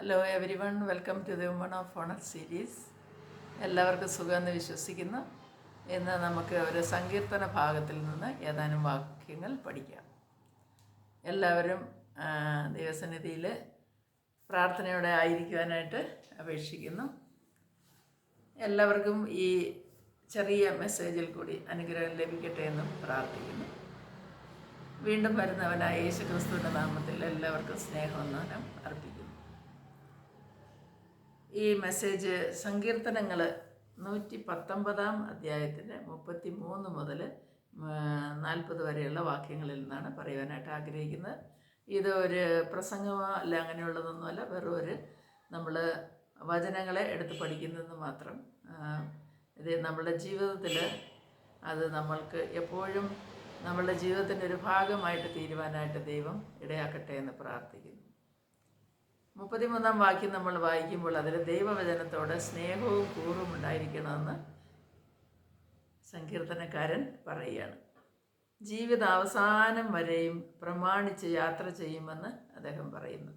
Hello everyone, welcome to the woman of honour series. എല്ലാവർക്കും സുഖമെന്ന് വിശ്വസിക്കുന്നു. ഇന്ന് നമുക്ക് ഒരു സങ്കീർത്തന ഭാഗത്തിൽ നിന്ന് ഏതാനും വാക്യങ്ങൾ പഠിക്കാം. എല്ലാവരും ദൈവസന്നിധിയിൽ പ്രാർത്ഥനയോടെ ആയിരിക്കുവാനായിട്ട് അപേക്ഷിക്കുന്നു. എല്ലാവർക്കും ഈ ചെറിയ മെസ്സേജിൽ കൂടി അനുഗ്രഹം ലഭിക്കട്ടെ എന്നും പ്രാർത്ഥിക്കുന്നു. വീണ്ടും വരുന്നവനായ യേശു ക്രിസ്തുവിൻ്റെ നാമത്തിൽ എല്ലാവർക്കും സ്നേഹവന്ദനം അർപ്പിക്കുന്നു. ഈ മെസ്സേജ് സങ്കീർത്തനങ്ങൾ 119 അധ്യായത്തിൻ്റെ 33 മുതൽ 40 വരെയുള്ള വാക്യങ്ങളിൽ നിന്നാണ് പറയുവാനായിട്ട് ആഗ്രഹിക്കുന്നത്. ഇത് ഒരു പ്രസംഗമോ അല്ല, അങ്ങനെയുള്ളതൊന്നുമല്ല, വെറും ഒരു നമ്മൾ വചനങ്ങളെ എടുത്ത് പഠിക്കുന്നതെന്ന് മാത്രം. ഇത് നമ്മളുടെ ജീവിതത്തിൽ അത് നമ്മൾക്ക് എപ്പോഴും നമ്മളുടെ ജീവിതത്തിൻ്റെ ഒരു ഭാഗമായിട്ട് തീരുവാനായിട്ട് ദൈവം ഇടയാക്കട്ടെ എന്ന് പ്രാർത്ഥിക്കുന്നു. 33 വാക്യം നമ്മൾ വായിക്കുമ്പോൾ അതിൽ ദൈവവചനത്തോട് സ്നേഹവും കൂറും ഉണ്ടായിരിക്കണമെന്ന് സങ്കീർത്തനക്കാരൻ പറയുകയാണ്. ജീവിതാവസാനം വരെയും പ്രമാണിച്ച് യാത്ര ചെയ്യുമെന്ന് അദ്ദേഹം പറയുന്നു.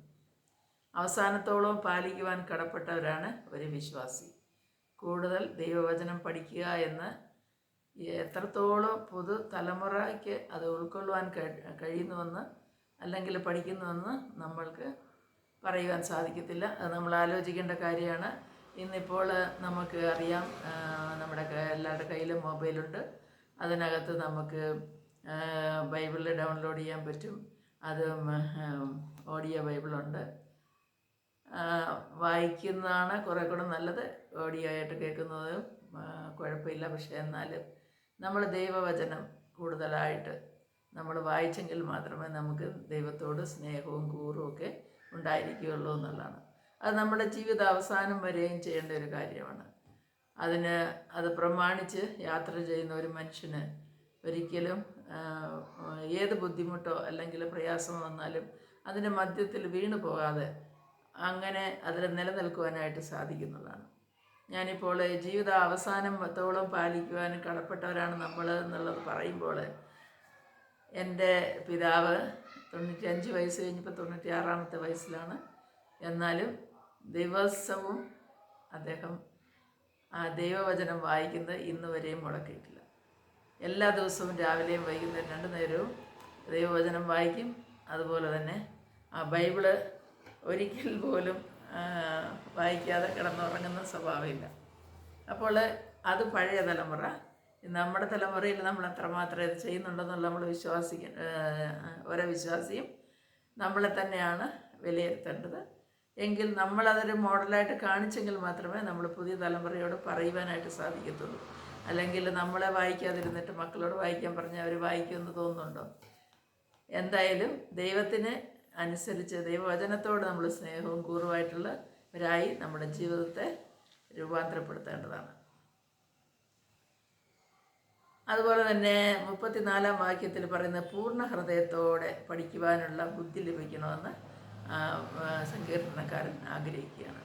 അവസാനത്തോളം പാലിക്കുവാൻ കടപ്പെട്ടവരാണ് ഒരു വിശ്വാസി. കൂടുതൽ ദൈവവചനം പഠിക്കുക എന്ന് എത്രത്തോളം പുതു തലമുറയ്ക്ക് അത് ഉൾക്കൊള്ളുവാൻ കഴിയുന്നുവെന്ന് അല്ലെങ്കിൽ പഠിക്കുന്നുവെന്ന് നമ്മൾക്ക് പറയുവാൻ സാധിക്കത്തില്ല. അത് നമ്മൾ ആലോചിക്കേണ്ട കാര്യമാണ്. ഇന്നിപ്പോൾ നമുക്ക് അറിയാം, നമ്മുടെ എല്ലാവരുടെ കയ്യിലും മൊബൈലുണ്ട്. അതിനകത്ത് നമുക്ക് ബൈബിൾ ഡൗൺലോഡ് ചെയ്യാൻ പറ്റും. അത് ഓഡിയോ ബൈബിളുണ്ട്. വായിക്കുന്നതാണ് കുറേ കൂടെ നല്ലത്. ഓഡിയോ ആയിട്ട് കേൾക്കുന്നതും കുഴപ്പമില്ല. പക്ഷേ എന്നാലും നമ്മൾ ദൈവവചനം കൂടുതലായിട്ട് നമ്മൾ വായിച്ചെങ്കിൽ മാത്രമേ നമുക്ക് ദൈവത്തോട് സ്നേഹവും കൂറും ഒക്കെ ഉണ്ടായിരിക്കുകയുള്ളൂ എന്നുള്ളതാണ്. അത് നമ്മുടെ ജീവിത അവസാനം വരെയും ചെയ്യേണ്ട ഒരു കാര്യമാണ്. അത് പ്രമാണിച്ച് യാത്ര ചെയ്യുന്ന ഒരു മനുഷ്യന് ഒരിക്കലും ഏത് ബുദ്ധിമുട്ടോ അല്ലെങ്കിൽ പ്രയാസമോ വന്നാലും അതിൻ്റെ മധ്യത്തിൽ വീണു പോകാതെ അങ്ങനെ അതിൽ നിലനിൽക്കുവാനായിട്ട് സാധിക്കുന്നതാണ്. ഞാനിപ്പോൾ ജീവിത അവസാനത്തോളം പാലിക്കുവാൻ കടപ്പെട്ടവരാണ് നമ്മൾ എന്നുള്ളത് പറയുമ്പോൾ, എൻ്റെ പിതാവ് 95 വയസ്സ് കഴിഞ്ഞപ്പോൾ 96 വയസ്സിലാണ്. എന്നാലും ദിവസവും അദ്ദേഹം ആ ദൈവവചനം വായിക്കുന്നത് ഇന്ന് വരെയും മുടക്കിയിട്ടില്ല. എല്ലാ ദിവസവും രാവിലെയും വൈകുന്നേരം 2 നേരവും ദൈവവചനം വായിക്കും. അതുപോലെ തന്നെ ആ ബൈബിള് ഒരിക്കൽ പോലും വായിക്കാതെ കിടന്നുറങ്ങുന്ന സ്വഭാവമില്ല. അപ്പോൾ അത് പഴയ തലമുറ. നമ്മുടെ തലമുറയിൽ നമ്മൾ എത്രമാത്രം ഇത് ചെയ്യുന്നുണ്ടെന്നുള്ള നമ്മൾ ഓരോ വിശ്വാസിയും നമ്മളെ തന്നെയാണ് വിലയിരുത്തേണ്ടത്. എങ്കിൽ നമ്മളതൊരു മോഡലായിട്ട് കാണിച്ചെങ്കിൽ മാത്രമേ നമ്മൾ പുതിയ തലമുറയോട് പറയുവാനായിട്ട് സാധിക്കത്തുള്ളൂ. അല്ലെങ്കിൽ നമ്മളെ വായിക്കാതിരുന്നിട്ട് മക്കളോട് വായിക്കാൻ പറഞ്ഞാൽ അവർ വായിക്കുമെന്ന് തോന്നുന്നുണ്ടോ? എന്തായാലും ദൈവത്തിന് അനുസരിച്ച് ദൈവവചനത്തോട് നമ്മൾ സ്നേഹവും കൂറുമായിട്ടുള്ളവരായി നമ്മുടെ ജീവിതത്തെ രൂപാന്തരപ്പെടുത്തേണ്ടതാണ്. അതുപോലെ തന്നെ 34 വാക്യത്തിൽ പറയുന്നത് പൂർണ്ണ ഹൃദയത്തോടെ പഠിക്കുവാനുള്ള ബുദ്ധി ലഭിക്കണമെന്ന് സങ്കീർത്തനക്കാരൻ ആഗ്രഹിക്കുകയാണ്.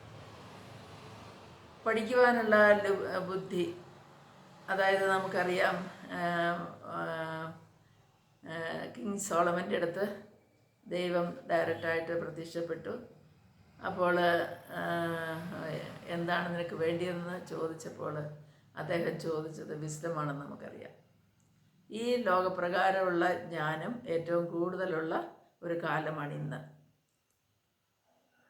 പഠിക്കുവാനുള്ള ബുദ്ധി, അതായത് നമുക്കറിയാം, കിങ് സോളമൻ്റെ അടുത്ത് ദൈവം ഡയറക്റ്റായിട്ട് പ്രത്യക്ഷപ്പെട്ടു. അപ്പോൾ എന്താണ് നിനക്ക് വേണ്ടിയതെന്ന് ചോദിച്ചപ്പോൾ അദ്ദേഹം ചോദിച്ചത് വിസ്ഡമാണെന്ന് നമുക്കറിയാം. ഈ ലോകപ്രകാരമുള്ള ജ്ഞാനം ഏറ്റവും കൂടുതലുള്ള ഒരു കാലമാണ് ഇന്ന്.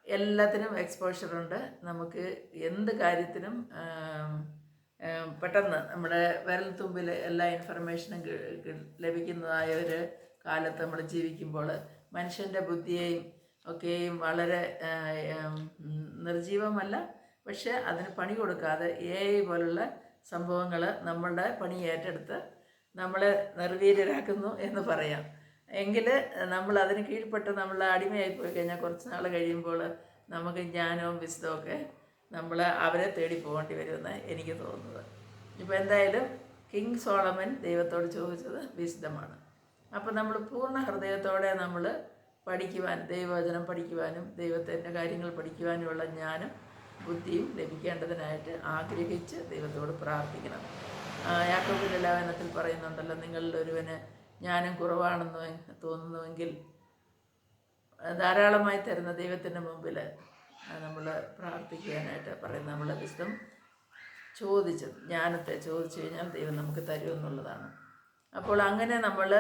എല്ലാത്തിനും എക്സ്പോഷറുണ്ട്. നമുക്ക് എന്ത് കാര്യത്തിനും പെട്ടെന്ന് നമ്മുടെ വിരൽത്തുമ്പിൽ എല്ലാ ഇൻഫർമേഷനും ലഭിക്കുന്നതായ ഒരു കാലത്ത് നമ്മൾ ജീവിക്കുമ്പോൾ മനുഷ്യൻ്റെ ബുദ്ധിയെയും ഒക്കെയും വളരെ നിർജീവമല്ല, പക്ഷേ അതിന് പണി കൊടുക്കാതെ AI പോലുള്ള സംഭവങ്ങൾ നമ്മളുടെ പണി ഏറ്റെടുത്ത് നമ്മളെ നിർവീര്യരാക്കുന്നു എന്ന് പറയാം. എങ്കിൽ നമ്മൾ അതിന് കീഴ്പ്പെട്ട് നമ്മൾ അടിമയായി പോയി കഴിഞ്ഞാൽ കുറച്ച് നാൾ കഴിയുമ്പോൾ നമുക്ക് ജ്ഞാനവും വിശദമൊക്കെ നമ്മൾ അവരെ തേടി പോകേണ്ടി വരുമെന്ന് എനിക്ക് തോന്നുന്നത്. ഇപ്പോൾ എന്തായാലും കിങ് സോളമൻ ദൈവത്തോട് ചോദിച്ചത് വിശദമാണ്. അപ്പോൾ നമ്മൾ പൂർണ്ണ ഹൃദയത്തോടെ നമ്മൾ പഠിക്കുവാൻ, ദൈവവചനം പഠിക്കുവാനും ദൈവത്തിൻ്റെ കാര്യങ്ങൾ പഠിക്കുവാനുമുള്ള ജ്ഞാനം ബുദ്ധിയും ലഭിക്കേണ്ടതിനായിട്ട് ആഗ്രഹിച്ച് ദൈവത്തോട് പ്രാർത്ഥിക്കണം. യാക്കോബിൻ്റെ ലേഖനത്തിൽ പറയുന്നുണ്ടല്ലോ, നിങ്ങളിൽ ഒരുവന് ജ്ഞാനം കുറവാണെന്ന് തോന്നുന്നുവെങ്കിൽ ധാരാളമായി തരുന്ന ദൈവത്തിൻ്റെ മുമ്പിൽ നമ്മൾ പ്രാർത്ഥിക്കാനായിട്ട് പറയുന്നത്. നമ്മൾ വിശുദ്ധം ചോദിച്ചത്, ജ്ഞാനത്തെ ചോദിച്ചു കഴിഞ്ഞാൽ ദൈവം നമുക്ക് തരുമെന്നുള്ളതാണ്. അപ്പോൾ അങ്ങനെ നമ്മൾ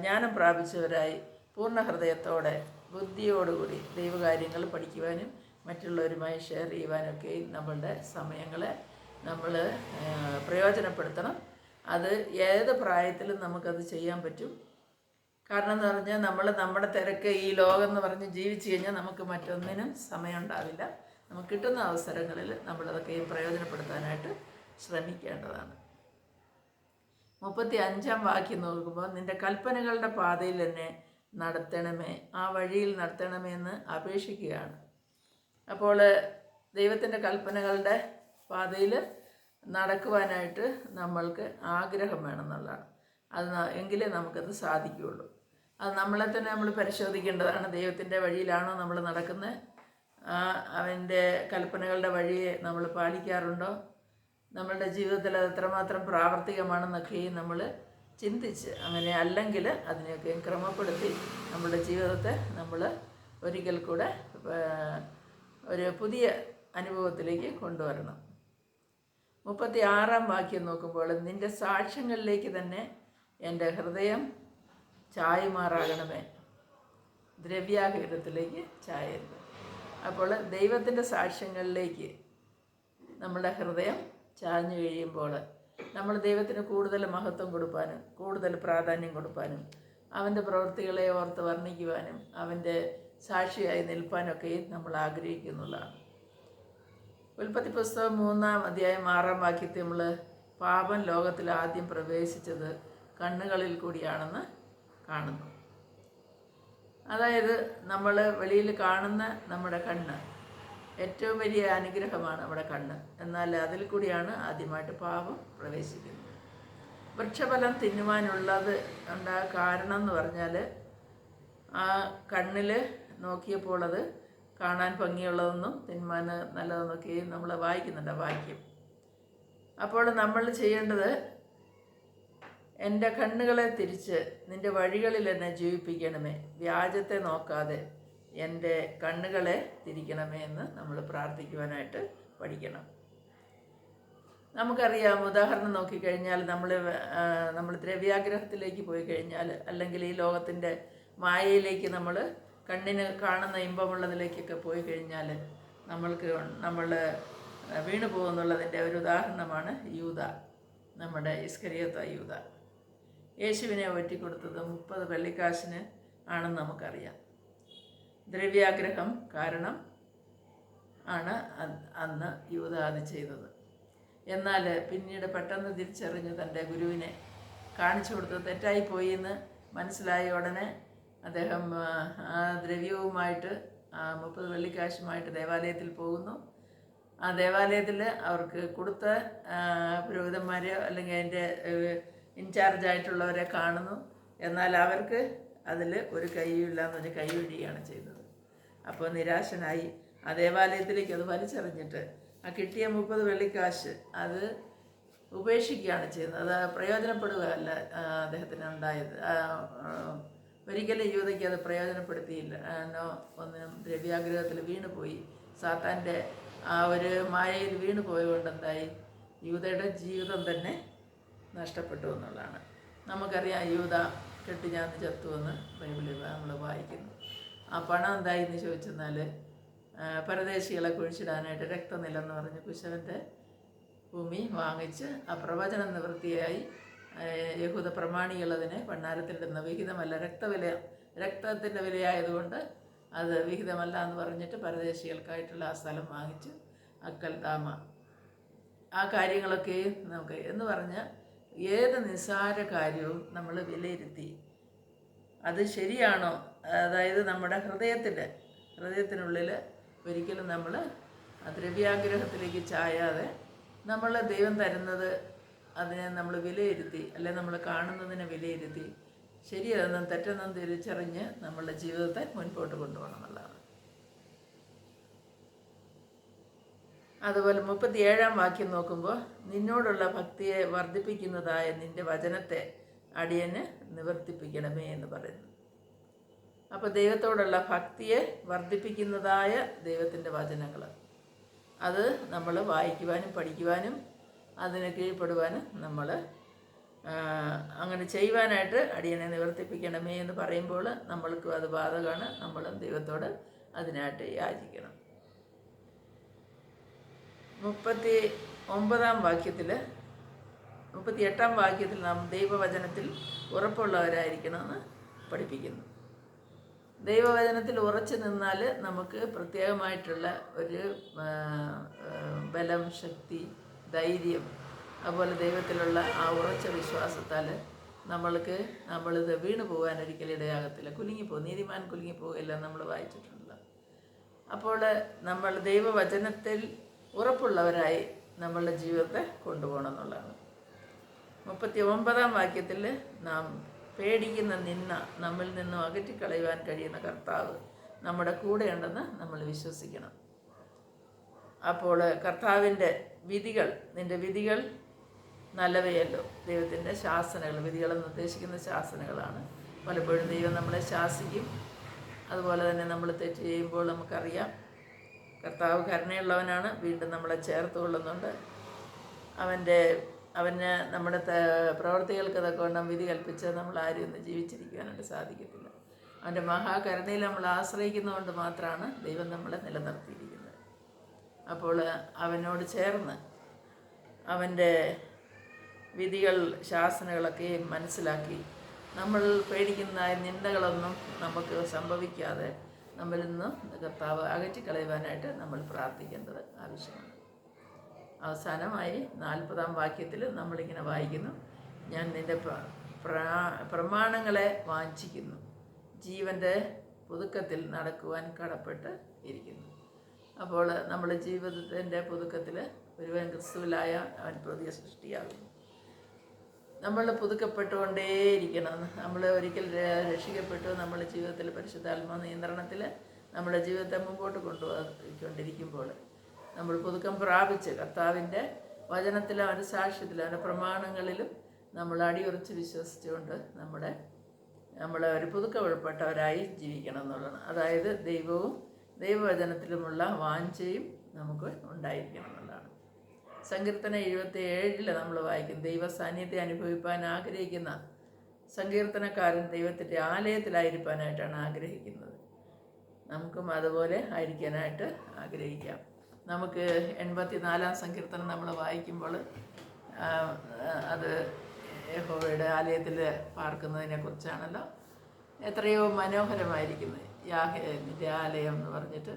ജ്ഞാനം പ്രാപിച്ചവരായി പൂർണ്ണ ഹൃദയത്തോടെ ബുദ്ധിയോടുകൂടി ദൈവകാര്യങ്ങൾ പഠിക്കുവാനും മറ്റുള്ളവരുമായി ഷെയർ ചെയ്യുവാനൊക്കെ നമ്മളുടെ സമയങ്ങളെ നമ്മൾ പ്രയോജനപ്പെടുത്തണം. അത് ഏത് പ്രായത്തിലും നമുക്കത് ചെയ്യാൻ പറ്റും. കാരണം എന്ന് പറഞ്ഞാൽ നമ്മുടെ തിരക്ക് ഈ ലോകം എന്ന് പറഞ്ഞ് ജീവിച്ചു കഴിഞ്ഞാൽ നമുക്ക് മറ്റൊന്നിനും സമയം ഉണ്ടാവില്ല. നമുക്ക് കിട്ടുന്ന അവസരങ്ങളിൽ നമ്മളതൊക്കെ പ്രയോജനപ്പെടുത്താനായിട്ട് ശ്രമിക്കേണ്ടതാണ്. 35-ാം വാക്യം നോക്കുമ്പോൾ, നിൻ്റെ കൽപ്പനകളുടെ പാതയിൽ എന്നെ നടത്തണമേ, ആ വഴിയിൽ നടത്തണമേ എന്ന് അപേക്ഷിക്കുകയാണ്. അപ്പോൾ ദൈവത്തിൻ്റെ കൽപ്പനകളുടെ പാതയിൽ നടക്കുവാനായിട്ട് നമ്മൾക്ക് ആഗ്രഹം വേണമെന്നുള്ളതാണ്. എങ്കിലേ നമുക്കത് സാധിക്കുകയുള്ളൂ. അത് നമ്മളെ തന്നെ നമ്മൾ പരിശോധിക്കേണ്ടതാണ്. ദൈവത്തിൻ്റെ വഴിയിലാണോ നമ്മൾ നടക്കുന്നത്? അവൻ്റെ കൽപ്പനകളുടെ വഴിയെ നമ്മൾ പാലിക്കാറുണ്ടോ? നമ്മളുടെ ജീവിതത്തിൽ അത് എത്രമാത്രം പ്രാവർത്തികമാണെന്നൊക്കെയും നമ്മൾ ചിന്തിച്ച്, അങ്ങനെ അല്ലെങ്കിൽ അതിനെയൊക്കെ ക്രമപ്പെടുത്തി നമ്മുടെ ജീവിതത്തെ നമ്മൾ ഒരിക്കൽ കൂടെ ഒരു പുതിയ അനുഭവത്തിലേക്ക് കൊണ്ടുവരണം. 36-ാം വാക്യം നോക്കുമ്പോൾ, നിൻ്റെ സാക്ഷ്യങ്ങളിലേക്ക് തന്നെ എൻ്റെ ഹൃദയം ചായുമാറാകണമേ, ദ്രവ്യാഗ്രഹത്തിലേക്ക് ചായരുത്. അപ്പോൾ ദൈവത്തിൻ്റെ സാക്ഷ്യങ്ങളിലേക്ക് നമ്മുടെ ഹൃദയം ചാഞ്ഞു കഴിയുമ്പോൾ നമ്മൾ ദൈവത്തിന് കൂടുതൽ മഹത്വം കൊടുക്കാനും കൂടുതൽ പ്രാധാന്യം കൊടുക്കാനും അവൻ്റെ പ്രവൃത്തികളെ ഓർത്ത് വർണ്ണിക്കുവാനും അവൻ്റെ സാക്ഷിയായി നിൽപ്പാനൊക്കെ നമ്മൾ ആഗ്രഹിക്കുന്നുള്ളതാണ്. ഉൽപ്പത്തി പുസ്തകം 3-ാം അധ്യായം 6-ാം വാക്യത്തിൽ നമ്മൾ പാപം ലോകത്തിൽ ആദ്യം പ്രവേശിച്ചത് കണ്ണുകളിൽ കൂടിയാണെന്ന് കാണുന്നു. അതായത് നമ്മൾ വെളിയിൽ കാണുന്ന നമ്മുടെ കണ്ണ് ഏറ്റവും വലിയ അനുഗ്രഹമാണ് നമ്മുടെ കണ്ണ്. എന്നാൽ അതിൽ കൂടിയാണ് ആദ്യമായിട്ട് പാപം പ്രവേശിക്കുന്നത്. വൃക്ഷഫലം തിന്നുവാനുള്ളത് കാരണം എന്ന് പറഞ്ഞാൽ ആ കണ്ണിൽ നോക്കിയപ്പോൾ അത് കാണാൻ ഭംഗിയുള്ളതെന്നും തിന്മാൻ നല്ലതെന്നൊക്കെയും നമ്മൾ വായിക്കുന്നുണ്ട് വാക്യം. അപ്പോൾ നമ്മൾ ചെയ്യേണ്ടത്, എൻ്റെ കണ്ണുകളെ തിരിച്ച് നിൻ്റെ വഴികളിൽ എന്നെ ജീവിപ്പിക്കണമേ, വ്യാജത്തെ നോക്കാതെ എൻ്റെ കണ്ണുകളെ തിരിക്കണമേ എന്ന് നമ്മൾ പ്രാർത്ഥിക്കുവാനായിട്ട് പഠിക്കണം. നമുക്കറിയാം, ഉദാഹരണം നോക്കിക്കഴിഞ്ഞാൽ നമ്മൾ ദ്രവ്യാഗ്രഹത്തിലേക്ക് പോയി കഴിഞ്ഞാൽ, അല്ലെങ്കിൽ ഈ ലോകത്തിൻ്റെ മായയിലേക്ക് നമ്മൾ കണ്ണിന് കാണുന്ന ഇമ്പമുള്ളതിലേക്കൊക്കെ പോയി കഴിഞ്ഞാൽ നമ്മൾ വീണു പോകുന്നുള്ളതിൻ്റെ ഒരു ഉദാഹരണമാണ് യൂദ, നമ്മുടെ ഇസ്കരിയോത്ത യൂദ. യേശുവിനെ ഒറ്റിക്കൊടുത്തത് 30 വെള്ളിക്കാശിന് ആണെന്ന് നമുക്കറിയാം. ദ്രവ്യാഗ്രഹം കാരണം ആണ് അന്ന് യൂദ അത് ചെയ്തത്. എന്നാൽ പിന്നീട് പെട്ടെന്ന് തിരിച്ചറിഞ്ഞ് തൻ്റെ ഗുരുവിനെ കാണിച്ചു കൊടുത്തത് തെറ്റായിപ്പോയി എന്ന് മനസ്സിലായ ഉടനെ അദ്ദേഹം ആ ദ്രവ്യവുമായിട്ട് 30 വെള്ളിക്കാശുമായിട്ട് ദേവാലയത്തിൽ പോകുന്നു. ആ ദേവാലയത്തിൽ അവർക്ക് കൊടുത്ത പുരോഹിതന്മാരെയോ അല്ലെങ്കിൽ അതിൻ്റെ ഇൻചാർജായിട്ടുള്ളവരെ കാണുന്നു. എന്നാൽ അവർക്ക് അതിൽ ഒരു കൈയില്ല എന്നൊരു കൈവഴിയാണ് ചെയ്തത്. അപ്പോൾ നിരാശനായി ആ ദേവാലയത്തിലേക്ക് അത് വലിച്ചെറിഞ്ഞിട്ട് ആ കിട്ടിയ 30 വെള്ളിക്കാശ് അത് ഉപേക്ഷിക്കുകയാണ് ചെയ്യുന്നത്. അത് പ്രയോജനപ്പെടുകയല്ല അദ്ദേഹത്തിന് ഉണ്ടായത്. ഒരിക്കലും യൂദയ്ക്ക് അത് പ്രയോജനപ്പെടുത്തിയില്ല. ഒന്നിനും ദ്രവ്യാഗ്രഹത്തിൽ വീണുപോയി, സാത്താൻ്റെ ആ ഒരു മായയിൽ വീണു പോയതുകൊണ്ട് എന്തായി, യൂദയുടെ ജീവിതം തന്നെ നഷ്ടപ്പെട്ടു എന്നുള്ളതാണ്. നമുക്കറിയാം, യൂദ കെട്ടിഞ്ഞാന്ന് ചത്തുവെന്ന് ബൈബിളിൽ നമ്മൾ വായിക്കുന്നു. ആ പണം എന്തായി എന്ന് ചോദിച്ചെന്നാൽ പരദേശികളെ കുഴിച്ചിടാനായിട്ട് രക്തനിലെന്ന് പറഞ്ഞ് കുശവൻ്റെ ഭൂമി വാങ്ങിച്ച് ആ പ്രവചനം നിവൃത്തിയായി യഹൂദ പ്രമാണികളതിനെ ഭണ്ഡാരത്തിലിടുന്ന വിഹിതമല്ല, രക്തത്തിൻ്റെ വിലയായതുകൊണ്ട് അത് വിഹിതമല്ല എന്ന് പറഞ്ഞിട്ട് പരദേശികൾക്കായിട്ടുള്ള ആ സ്ഥലം വാങ്ങിച്ചു അക്കൽദാമ. ആ കാര്യങ്ങളൊക്കെ നമുക്ക് എന്ന് പറഞ്ഞാൽ ഏത് നിസ്സാര കാര്യവും നമ്മൾ വിലയിരുത്തി അത് ശരിയാണോ, അതായത് നമ്മുടെ ഹൃദയത്തിനുള്ളിൽ ഒരിക്കലും നമ്മൾ ദ്രവ്യാഗ്രഹത്തിലേക്ക് ചായാതെ നമ്മൾ ദൈവം തരുന്നത് അതിനെ നമ്മൾ വിലയിരുത്തി, അല്ലെങ്കിൽ നമ്മൾ കാണുന്നതിനെ വിലയിരുത്തി ശരിയെന്നും തെറ്റെന്നും തിരിച്ചറിഞ്ഞ് നമ്മളുടെ ജീവിതത്തെ മുൻപോട്ട് കൊണ്ടുപോകണം എന്നുള്ളതാണ്. അതുപോലെ 37-ാം വാക്യം നോക്കുമ്പോൾ, നിന്നോടുള്ള ഭക്തിയെ വർദ്ധിപ്പിക്കുന്നതായ നിൻ്റെ വചനത്തെ അടിയന് നിവർത്തിപ്പിക്കണമേ എന്ന് പറയുന്നു. അപ്പോൾ ദൈവത്തോടുള്ള ഭക്തിയെ വർദ്ധിപ്പിക്കുന്നതായ ദൈവത്തിൻ്റെ വചനങ്ങൾ അത് നമ്മൾ വായിക്കുവാനും പഠിക്കുവാനും അതിന് കീഴ്പ്പെടുവാനും നമ്മൾ അങ്ങനെ ചെയ്യുവാനായിട്ട് അടിയനെ നിവർത്തിപ്പിക്കണമേ എന്ന് പറയുമ്പോൾ നമ്മൾക്കും അത് ബാധകമാണ്. നമ്മളും ദൈവത്തോട് അതിനായിട്ട് യാചിക്കണം. 38-ാം വാക്യത്തിൽ നാം ദൈവവചനത്തിൽ ഉറപ്പുള്ളവരായിരിക്കണമെന്ന് പഠിപ്പിക്കുന്നു. ദൈവവചനത്തിൽ ഉറച്ചു നിന്നാൽ നമുക്ക് പ്രത്യേകമായിട്ടുള്ള ഒരു ബലം, ശക്തി, ധൈര്യം, അതുപോലെ ദൈവത്തിലുള്ള ആ ഉറച്ച വിശ്വാസത്താൽ നമ്മളിത് വീണു പോകാൻ ഒരിക്കലും ഇടയാകത്തില്ല. നീതിമാൻ കുലുങ്ങിപ്പോകില്ല നമ്മൾ വായിച്ചിട്ടുണ്ടല്ലോ. അപ്പോൾ നമ്മൾ ദൈവവചനത്തിൽ ഉറപ്പുള്ളവരായി നമ്മളുടെ ജീവിതത്തെ കൊണ്ടുപോകണം എന്നുള്ളതാണ്. 39-ാം വാക്യത്തിൽ നാം പേടിക്കുന്ന നമ്മിൽ നിന്നും അകറ്റിക്കളയുവാൻ കഴിയുന്ന കർത്താവ് നമ്മുടെ കൂടെയുണ്ടെന്ന് നമ്മൾ വിശ്വസിക്കണം. അപ്പോൾ കർത്താവിൻ്റെ നിൻ്റെ വിധികൾ നല്ലവയല്ലോ. ദൈവത്തിൻ്റെ ശാസനകൾ, വിധികളെന്ന് ഉദ്ദേശിക്കുന്ന ശാസനകളാണ്. പലപ്പോഴും ദൈവം നമ്മളെ ശാസിക്കും. അതുപോലെ തന്നെ നമ്മൾ തെറ്റ് ചെയ്യുമ്പോൾ നമുക്കറിയാം കർത്താവ് കരുണയുള്ളവനാണ്, വീണ്ടും നമ്മളെ ചേർത്ത് കൊള്ളുന്നുണ്ട്. അവന് നമ്മുടെ പ്രവർത്തികൾക്ക് തക്കവണ്ണം വിധി കൽപ്പിച്ച് നമ്മൾ ആരും ഒന്ന് ജീവിച്ചിരിക്കാനായിട്ട് സാധിക്കത്തില്ല. അവൻ്റെ മഹാകരുണയിൽ നമ്മൾ ആശ്രയിക്കുന്നതുകൊണ്ട് മാത്രമാണ് ദൈവം നമ്മളെ നിലനിർത്തിയിരിക്കുന്നത്. അപ്പോൾ അവനോട് ചേർന്ന് അവൻ്റെ വിധികൾ, ശാസനകളൊക്കെ മനസ്സിലാക്കി നമ്മൾ പേടിക്കുന്ന നിന്ദകളൊന്നും നമുക്ക് സംഭവിക്കാതെ നമ്മളിൽ നിന്ന് കർത്താവ് അകറ്റിക്കളയുവാനായിട്ട് നമ്മൾ പ്രാർത്ഥിക്കേണ്ടത് ആവശ്യമാണ്. അവസാനമായി 40-ാം വാക്യത്തിൽ നമ്മളിങ്ങനെ വായിക്കുന്നു, ഞാൻ നിൻ്റെ പ്രമാണങ്ങളെ വാഞ്ചിക്കുന്നു, ജീവൻ്റെ പുതുക്കത്തിൽ നടക്കുവാൻ കടപ്പെട്ട് ഇരിക്കുന്നു. അപ്പോൾ നമ്മുടെ ജീവിതത്തിൻ്റെ പുതുക്കത്തിൽ ഒരുവൻ ക്രിസ്തുവിലായ അവൻ പുതിയ സൃഷ്ടിയാകുന്നു. നമ്മൾ പുതുക്കപ്പെട്ടുകൊണ്ടേയിരിക്കണം. നമ്മൾ ഒരിക്കൽ രക്ഷിക്കപ്പെട്ടു, നമ്മുടെ ജീവിതത്തിൽ പരിശുദ്ധാത്മാ നിയന്ത്രണത്തിൽ നമ്മുടെ ജീവിതത്തെ മുമ്പോട്ട് കൊണ്ടുപോയിക്കൊണ്ടിരിക്കുമ്പോൾ നമ്മൾ പുതുക്കം പ്രാപിച്ച് കർത്താവിൻ്റെ വചനത്തിലും അവൻ്റെ സാക്ഷ്യത്തിലും അവൻ്റെ പ്രമാണങ്ങളിലും നമ്മൾ അടിയുറച്ച് വിശ്വസിച്ചുകൊണ്ട് നമ്മൾ ഒരു പുതുക്കപ്പെട്ടവരായി ജീവിക്കണം എന്നുള്ളതാണ്. അതായത് ദൈവവചനത്തിലുമുള്ള വാഞ്ചയും നമുക്ക് ഉണ്ടായിരിക്കണം എന്നുള്ളതാണ്. സങ്കീർത്തനം 77 നമ്മൾ വായിക്കും, ദൈവ സാന്നിധ്യം അനുഭവിപ്പാൻ ആഗ്രഹിക്കുന്ന സങ്കീർത്തനക്കാരൻ ദൈവത്തിൻ്റെ ആലയത്തിലായിരിക്കാനായിട്ടാണ് ആഗ്രഹിക്കുന്നത്. നമുക്കും അതുപോലെ ആയിരിക്കാനായിട്ട് ആഗ്രഹിക്കാം. നമുക്ക് 84-ാം സങ്കീർത്തനം നമ്മൾ വായിക്കുമ്പോൾ അത് യഹോവയുടെ ആലയത്തിൽ പാർക്കുന്നതിനെ കുറിച്ചാണല്ലോ. എത്രയോ മനോഹരമായിരിക്കുന്നത് യാഹോവയുടെ ആലയം എന്ന് പറഞ്ഞിട്ട്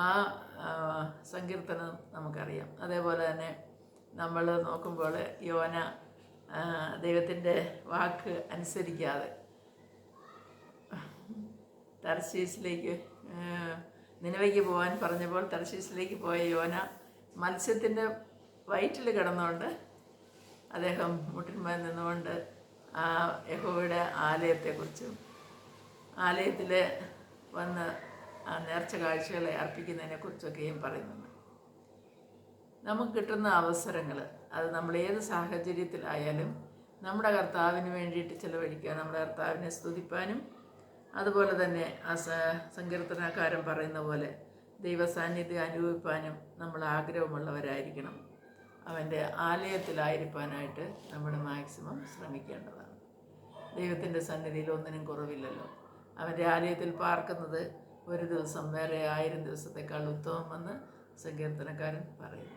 ആ സങ്കീർത്തനം നമുക്കറിയാം. അതേപോലെ തന്നെ നമ്മൾ നോക്കുമ്പോൾ യോന ദൈവത്തിൻ്റെ വാക്ക് അനുസരിക്കാതെ തർശീസിലേക്ക് നിനവയ്ക്ക് പോകാൻ പറഞ്ഞപ്പോൾ തർശീസിലേക്ക് പോയ യോന മത്സ്യത്തിൻ്റെ വയറ്റിൽ കിടന്നുകൊണ്ട് അദ്ദേഹം മുട്ടിന്മേൽ നിന്നുകൊണ്ട് ആ യഹോവയുടെ ആലയത്തെക്കുറിച്ചും ആലയത്തിൽ വന്ന് ആ നേർച്ച കാഴ്ചകളെ അർപ്പിക്കുന്നതിനെക്കുറിച്ചൊക്കെയും പറയുന്നുണ്ട്. നമുക്ക് കിട്ടുന്ന അവസരങ്ങൾ അത് നമ്മൾ ഏത് സാഹചര്യത്തിലായാലും നമ്മുടെ കർത്താവിന് വേണ്ടിയിട്ട് ചിലവഴിക്കുക, നമ്മുടെ കർത്താവിനെ സ്തുതിപ്പാനും അതുപോലെ തന്നെ ആ സങ്കീർത്തനക്കാരൻ പറയുന്ന പോലെ ദൈവസാന്നിധ്യം അനുഭവിപ്പാനും നമ്മൾ ആഗ്രഹമുള്ളവരായിരിക്കണം. അവൻ്റെ ആലയത്തിലായിരിക്കാനായിട്ട് നമ്മൾ മാക്സിമം ശ്രമിക്കേണ്ടതാണ്. ദൈവത്തിൻ്റെ സന്നിധിയിൽ ഒന്നിനും കുറവില്ലല്ലോ. അവൻ്റെ ആലയത്തിൽ പാർക്കുന്നത് ഒരു ദിവസം വേറെ 1000 ദിവസത്തേക്കാൾ ഉത്തമമെന്ന് സങ്കീർത്തനക്കാരൻ പറയുന്നു.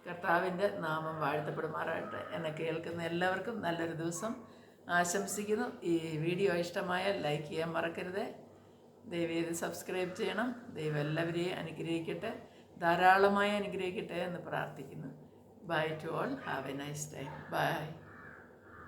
കർത്താവിൻ്റെ നാമം വാഴ്ത്തപ്പെടുമാറാകട്ടെ. എന്നെ കേൾക്കുന്ന എല്ലാവർക്കും നല്ലൊരു ദിവസം ആശംസിക്കുന്നു. ഈ വീഡിയോ ഇഷ്ടമായാൽ ലൈക്ക് ചെയ്യാൻ മറക്കരുത്. ദയവേത് സബ്സ്ക്രൈബ് ചെയ്യണം. ദൈവം എല്ലാവരെയും അനുഗ്രഹിക്കട്ടെ, ധാരാളമായി അനുഗ്രഹിക്കട്ടെ എന്ന് പ്രാർത്ഥിക്കുന്നു. Bye to all. Have a nice day. By.